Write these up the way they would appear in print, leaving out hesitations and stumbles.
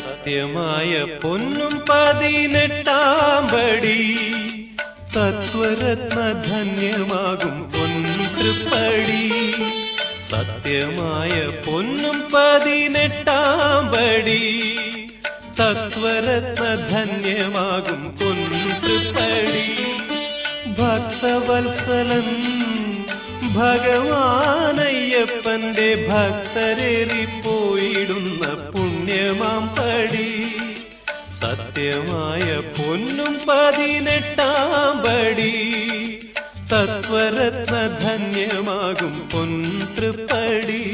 സത്യമായ പൊന്നും 18-ാം പടി തത്വരത്ന ധന്യമാകും പൊൻതൃപ്പടി. സത്യമായ പൊന്നും 18-ാം പടി തത്വരത്ന ധന്യമാകും പൊൻതൃപ്പടി. ഭക്തവത്സലൻ ഭഗവാനയ്യപ്പന്റെ ഭക്തരേറിപ്പോയിടുന്ന പുണ്യമാം പടി. സത്യമായ പൊന്നും 18-ാം പടി തത്വരത്ന ധന്യമാകും പൊൻതൃപ്പടി.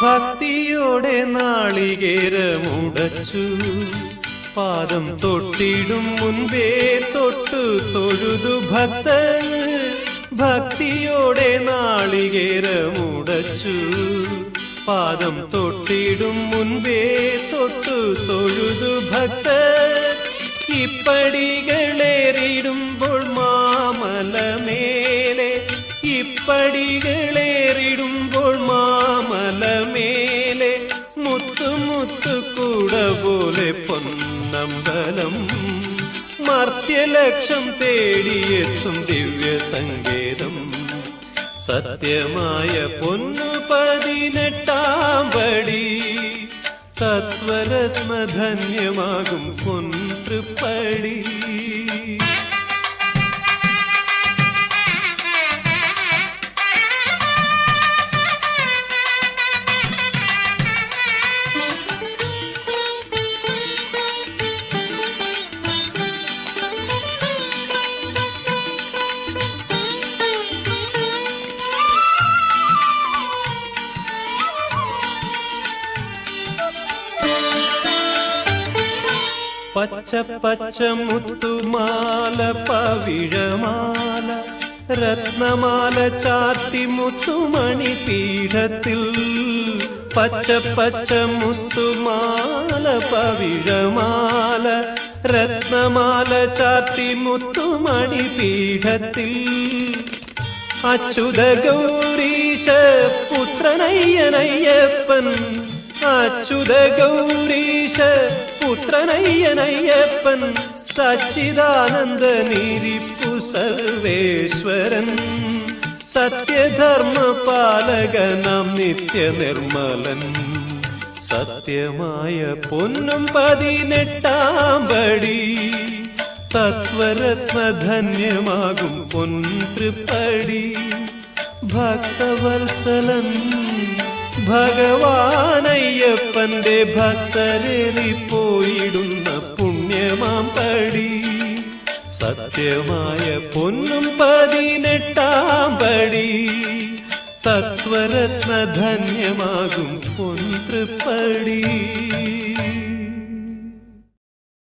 ഭക്തിയോടെ നാളികേരമുടച്ചു പാദം തൊട്ടിടും മുൻപേ തൊട്ടു തൊഴുതു ഭക്തൻ. ഭക്തിയോടെ നാളികേരമുടച്ചു പാദം തൊട്ടിടും മുൻപേ തൊട്ടു തൊഴുതു ഭക്തൻ. ഇപ്പടികളേറിടുമ്പോൾ മാമലമേലെ ഇപ്പടികളേറിടുമ്പോൾ മാമലമേലെ മുത്തുമുത്തു കൂട പോലെ പൊന്നമ്പലം. മർത്യലക്ഷം തേടിയെത്തും ദിവ്യ സങ്കേതം. സത്യമായ പൊന്നു 18-ാം പടി തത്വരത്ന ധന്യമാകും പൊൻതൃപ്പടി. പച്ച പച്ച മുത്തുമാല പവിഴമാല രത്നമാല ചാർത്തി മുത്തുമണി പീഠത്തിൽ. പച്ച പച്ച മുത്തുമാല പവിഴമാല രത്നമാല ചാർത്തി മുത്തുമണി പീഠത്തിൽ. അച്യുത ഗൗരീശ പുത്രനയ്യനയ്യപ്പൻ അച്യുത ഗൗരീശ പുത്രനയ്യനയ്യപ്പൻ സച്ചിദാനന്ദനിരിപ്പു സർവേശ്വരൻ. സത്യധർമ്മ പാലകനാം നിത്യനിർമ്മലൻ. സത്യമായ പൊന്നും 18-ാം പടി തത്വരത്ന ധന്യമാകും പൊൻതൃപ്പടി. ഭക്തവത്സലൻ ഭഗവാനയ്യപ്പന്റെ ഭക്തരേറിപ്പോയിടുന്ന പുണ്യമാം പടി. സത്യമായ പൊന്നും 18-ാം പടി തത്വരത്ന ധന്യമാകും പൊൻതൃപ്പടി.